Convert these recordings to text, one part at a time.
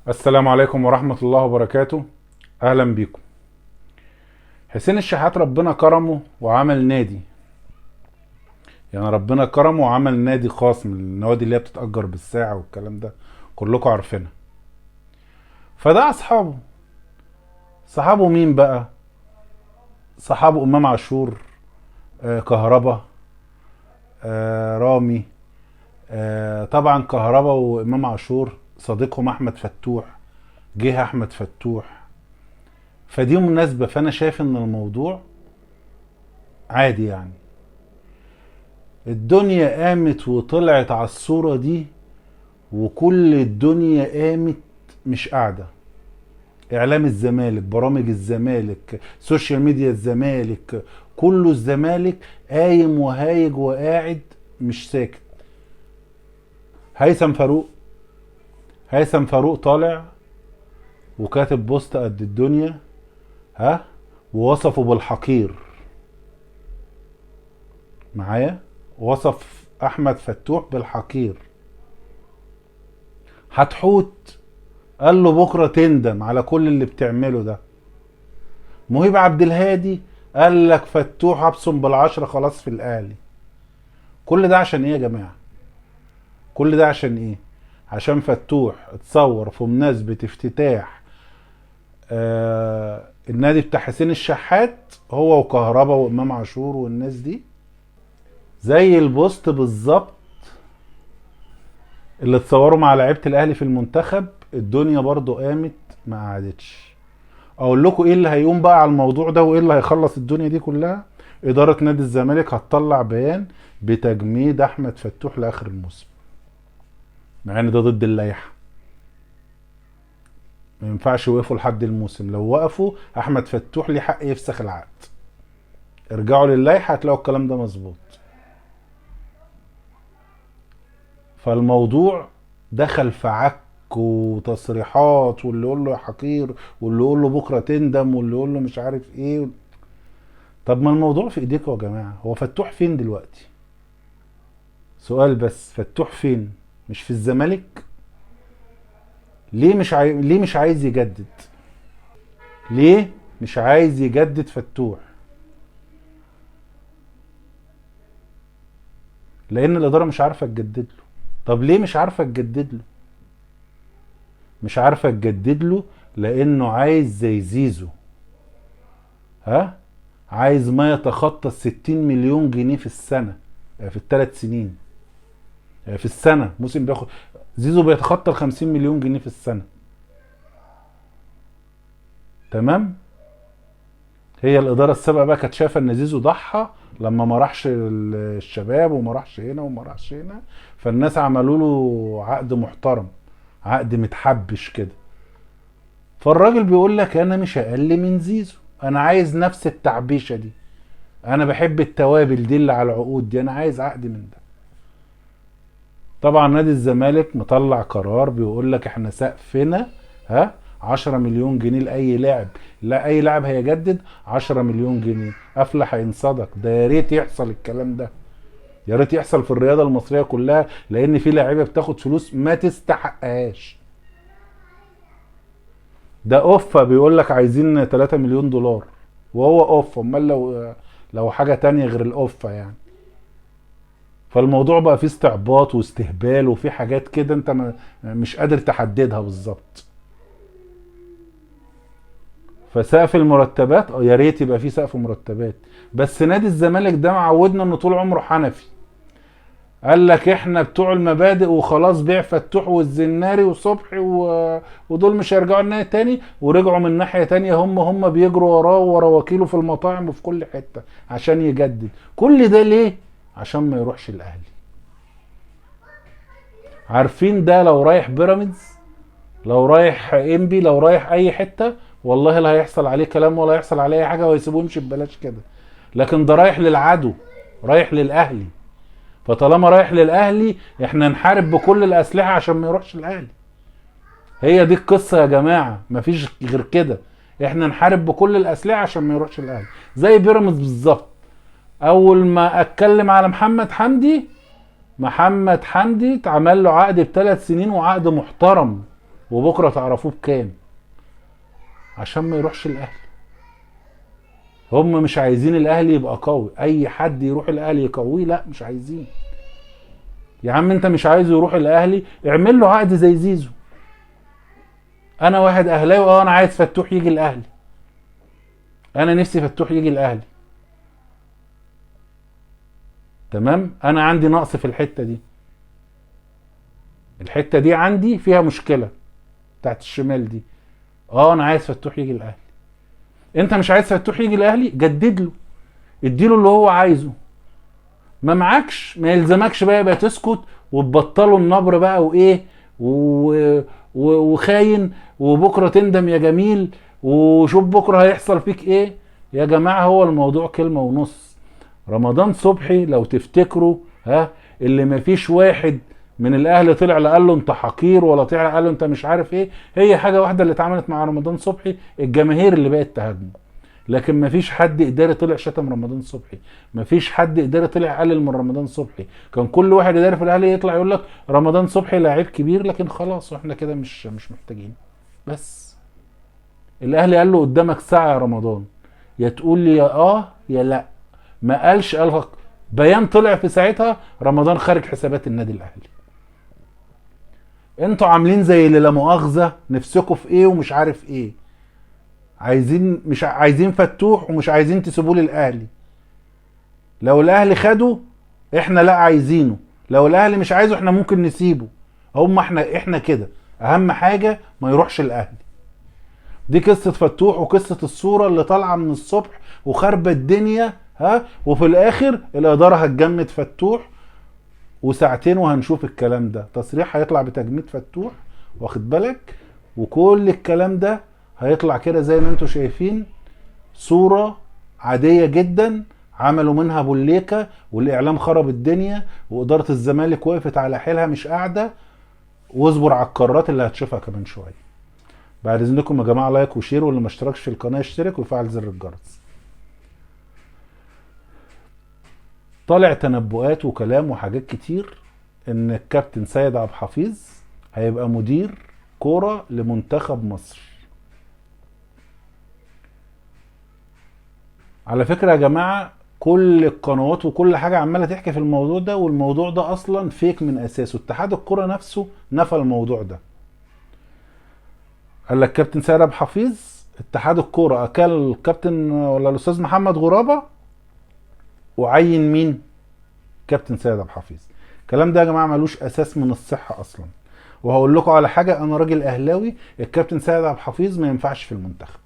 السلام عليكم ورحمة الله وبركاته. أهلا بيكم. حسين الشحات ربنا كرمه وعمل نادي، يعني ربنا كرمه وعمل نادي خاص من النوادي اللي هي بتتأجر بالساعة والكلام ده، كلكم عارفينها. فده صحابه مين بقى؟ صحابه إمام عاشور، كهربا، رامي، طبعا كهربا وإمام عاشور صديقهم أحمد فتوح، جه أحمد فتوح. فدي مناسبة، فأنا شايف إن الموضوع عادي يعني. الدنيا قامت وطلعت على الصورة دي، وكل الدنيا قامت مش قاعدة. اعلام الزمالك، برامج الزمالك، سوشيال ميديا الزمالك، كله الزمالك قايم وهايج وقاعد مش ساكت. هيثم فاروق طالع وكاتب بوست قد الدنيا، ها، ووصفه بالحقير. معايا؟ وصف احمد فتوح بالحقير. هتحوت قال له بكره تندم على كل اللي بتعمله ده. مهيب عبد الهادي قال لك فتوح ابصم بالعشرة خلاص في الاهلي. كل ده عشان ايه يا جماعه؟ كل ده عشان ايه؟ عشان فتوح اتصور في مناسبه افتتاح النادي بتاع حسين الشحات، هو وكهربا وامام عاشور والناس دي، زي البوست بالظبط اللي اتصوروا مع لعيبه الاهلي في المنتخب. الدنيا برضو قامت ما قعدتش. اقول لكم ايه اللي هيقوم بقى على الموضوع ده وايه اللي هيخلص الدنيا دي كلها. اداره نادي الزمالك هتطلع بيان بتجميد احمد فتوح لاخر الموسم، مع ان ده ضد اللائحه. ما ينفعش يوقفوا لحد الموسم، لو وقفوا احمد فتوح ليه حق يفسخ العقد. ارجعوا للائحه هتلاقوا الكلام ده مظبوط. فالموضوع دخل في عك وتصريحات، واللي يقول له يا حقير، واللي يقول له بكره تندم، واللي يقول له مش عارف ايه. طب ما الموضوع في ايديكم يا جماعه. هو فتوح فين دلوقتي؟ سؤال بس، فتوح فين؟ مش في الزمالك؟ ليه مش عايز يجدد؟ ليه مش عايز يجدد فتوح؟ لان الاداره مش عارفه تجدد له. طب ليه مش عارفه تجدد له؟ مش عارفه تجدد له لانه عايز زي زيزو، ها، عايز ما يتخطى 60 مليون جنيه في السنه، في الثلاث سنين، في السنه موسم بياخد. زيزو بيتخطى ال 50 مليون جنيه في السنه. تمام. هي الاداره السابقه بقى كانت شايفه ان زيزو ضحى لما ما راحش الشباب وما راحش هنا وما راحش هنا، فالناس عملوا له عقد محترم، عقد متحبش كده. فالراجل بيقول لك انا مش اقل من زيزو، انا عايز نفس التعبيشه دي، انا بحب التوابل دي اللي على العقود دي، انا عايز عقد من ده. طبعا نادي الزمالك مطلع قرار بيقول لك احنا سقفنا، ها، 10 مليون جنيه لاي لاعب. لا، اي لاعب هيجدد 10 مليون جنيه. افلح ان صدق. ده يا ريت يحصل الكلام ده، يا ريت يحصل في الرياضه المصريه كلها، لان في لاعيبه بتاخد فلوس ما تستحقهاش. ده اوفا بيقول لك عايزين 3 مليون دولار، وهو اوفا. امال لو حاجه تانية غير الاوفا يعني. فالموضوع بقى فيه استعباط واستهبال، وفيه حاجات كده انت مش قادر تحددها بالظبط. فسقف المرتبات، يا ريت يبقى فيه سقف مرتبات. بس نادي الزمالك ده معودنا انه طول عمره حنفي. قال لك احنا بتوع المبادئ وخلاص، بيع فتوح والزناري وصبحي ودول مش هيرجعوا لنا تاني. ورجعوا من ناحية تانية، هم بيجروا وراه ورا وكيله في المطاعم وفي كل حتة عشان يجدد. كل ده ليه؟ عشان ما يروحش الاهلي. عارفين ده لو رايح بيراميدز، لو رايح انبي، لو رايح اي حتة، والله لا هيحصل عليه كلام ولا هيحصل عليه اي حاجة، ويسيبوه يمشي ببلاش كده. لكن ده رايح للعدو، رايح للاهلي. فطالما رايح للاهلي احنا نحارب بكل الاسلحه عشان ما يروحش الاهلي. هي دي القصه يا جماعه، مفيش غير كده. احنا نحارب بكل الاسلحه عشان ما يروحش الاهلي. زي بيراميدز بالظبط. اول ما اتكلم على محمد حمدي، محمد حمدي اتعمل له عقد ب3 سنين وعقد محترم. وبكره تعرفوه بكام، عشان ما يروحش الاهلي. هم مش عايزين الاهلي يبقى قوي، اي حد يروح الاهلي يقويه، لا مش عايزين. يا عم انت مش عايزه يروح الاهلي، اعمل له عقد زي زيزو. انا واحد اهلاوي، انا عايز فتوح يجي الاهلي، انا نفسي فتوح يجي الاهلي، تمام. انا عندي نقص في الحته دي، الحته دي عندي فيها مشكله بتاعت الشمال دي. انا عايز فتوح يجي الاهلي. انت مش عايز فتوح يجي الاهلي، جدد له، اديله اللي هو عايزه. ما معكش، ما يلزمكش بقى تسكت وتبطلوا النبر بقى وايه وخاين، وبكره تندم يا جميل، وشوف بكره هيحصل فيك ايه. يا جماعه هو الموضوع كلمه ونص. رمضان صبحي لو تفتكروا، اللي ما فيش واحد من الاهل طلع لا قال له انت حقير، ولا طلع قال له انت مش عارف ايه. هي حاجه واحده اللي اتعملت مع رمضان صبحي، الجماهير اللي بقت تهاجمه. لكن مفيش حد اداري طلع شتم رمضان صبحي، مفيش حد اداري طلع قلل من رمضان صبحي. كان كل واحد اداري في الاهلي يطلع يقول لك رمضان صبحي لاعب كبير، لكن خلاص واحنا كده مش محتاجين. بس الاهلي قال له قدامك ساعه يا رمضان، يا تقول لي يا يا لا. ما قالش، قال بيان طلع في ساعتها رمضان خارج حسابات النادي الاهلي. انتوا عاملين زي اللي لا مؤاخذه نفسكوا في ايه ومش عارف ايه، عايزين، مش عايزين فتوح ومش عايزين تسيبوه للاهلي. لو الاهلي خده احنا لا عايزينه، لو الاهلي مش عايزه احنا ممكن نسيبه. احنا كده، اهم حاجه ما يروحش الاهلي. دي قصه فتوح وقصه الصوره اللي طالعه من الصبح وخربت الدنيا، وفي الاخر الاداره هتجمد فتوح، وساعتين وهنشوف الكلام ده. تصريح هيطلع بتجميد فتوح، واخد بالك، وكل الكلام ده هيطلع كده زي ما انتوا شايفين، صورة عادية جدا عملوا منها بوليكة، والاعلام خرب الدنيا، وادارة الزمالك وقفت على حيلها مش قاعدة. واصبر على القرارات اللي هتشوفها كمان شوية. بعد اذنكم يا جماعة لايك وشير، واللي ما اشتركش في القناة يشترك ويفعل زر الجرس. طالع تنبؤات وكلام وحاجات كتير ان الكابتن سيد عبد الحفيظ هيبقى مدير كورة لمنتخب مصر. على فكرة يا جماعة كل القنوات وكل حاجة عمالة تحكي في الموضوع ده، والموضوع ده اصلا فيك من اساسه. اتحاد الكرة نفسه نفى الموضوع ده، قال لك كابتن سيد عبد الحفيظ، اتحاد الكرة اكل الكابتن ولا الاستاذ محمد غرابة وعين مين؟ كابتن سيد عبد الحفيظ. الكلام ده يا جماعة ملوش اساس من الصحة اصلا. وهقول لكم على حاجة، انا راجل اهلاوي، الكابتن سيد عبد الحفيظ ما ينفعش في المنتخب.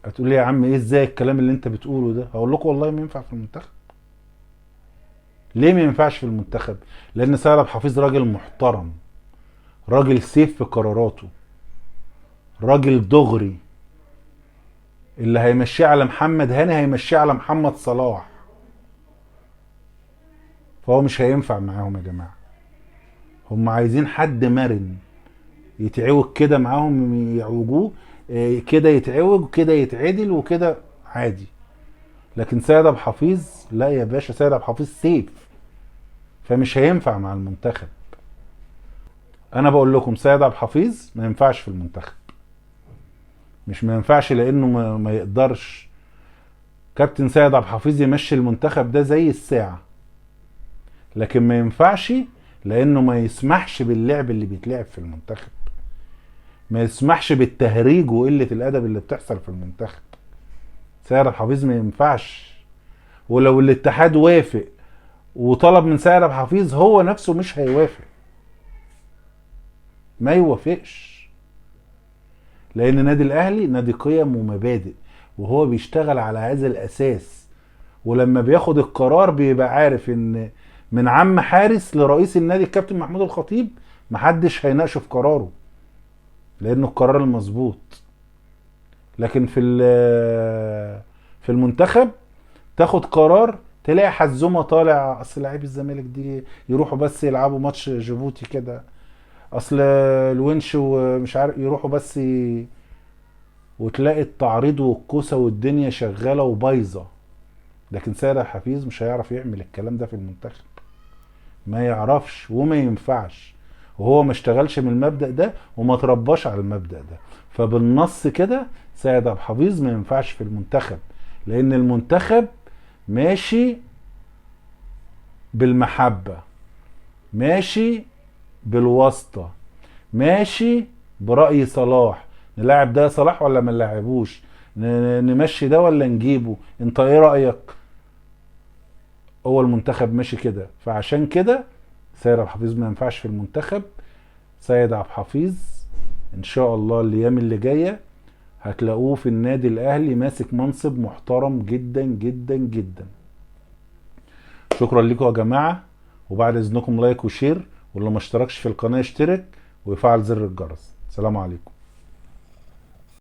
هتقول لي يا عم ايه ازاي الكلام اللي انت بتقوله ده؟ هقول لكم والله ما ينفع في المنتخب. ليه ما ينفعش في المنتخب؟ لان سيد عبد الحفيظ راجل محترم، راجل سيف في قراراته، راجل دغري. اللي هيمشيه على محمد هاني هيمشيه على محمد صلاح، فهو مش هينفع معاهم يا جماعة. هم عايزين حد مرن يتعوج كده معاهم، يعوجوه كده، يتعوج كده، يتعدل وكده عادي. لكن سيد عبد الحفيظ لا يا باشا، سيد عبد الحفيظ سيف، فمش هينفع مع المنتخب. انا بقول لكم سيد عبد الحفيظ ما ينفعش في المنتخب. مش ما ينفعش لانه ما يقدرش. كابتن سيد عبد الحفيظ يمشي المنتخب ده زي الساعة، لكن ما ينفعش لانه ما يسمحش باللعب اللي بيتلعب في المنتخب، ما يسمحش بالتهريج وقلة الادب اللي بتحصل في المنتخب. سيد عبد الحفيظ ما ينفعش. ولو الاتحاد وافق وطلب من سيد عبد الحفيظ، هو نفسه مش هيوافق، ما يوافقش. لان النادي الاهلي نادي قيم ومبادئ، وهو بيشتغل على هذا الاساس. ولما بياخد القرار بيبقى عارف ان من عم حارس لرئيس النادي الكابتن محمود الخطيب محدش هيناقشه في قراره، لانه القرار المظبوط. لكن في المنتخب تاخد قرار تلاقي حزومه طالع، اصل لاعبي الزمالك دي يروحوا بس يلعبوا ماتش جيبوتي كده، اصل الونش ومش عارف يروحوا بس وتلاقي التعريض والكوسه والدنيا شغاله وبايظه. لكن سيد الحفيظ مش هيعرف يعمل الكلام ده في المنتخب، ما يعرفش وما ينفعش. وهو ما اشتغلش من المبدأ ده وما ترباش على المبدأ ده. فبالنص كده سيد عبد الحفيظ ما ينفعش في المنتخب، لان المنتخب ماشي بالمحبة، ماشي بالواسطة، ماشي برأي صلاح. نلاعب ده صلاح ولا ما نلاعبوش، نمشي ده ولا نجيبه، انت ايه رأيك؟ هو المنتخب ماشي كده. فعشان كده سيد عبد الحفيظ ما ينفعش في المنتخب. سيد عبد الحفيظ ان شاء الله الايام اللي جايه هتلاقوه في النادي الاهلي ماسك منصب محترم جدا جدا جدا. شكرا لكم يا جماعه، وبعد اذنكم لايك وشير، واللي ما اشتركش في القناه يشترك ويفعل زر الجرس. سلام عليكم.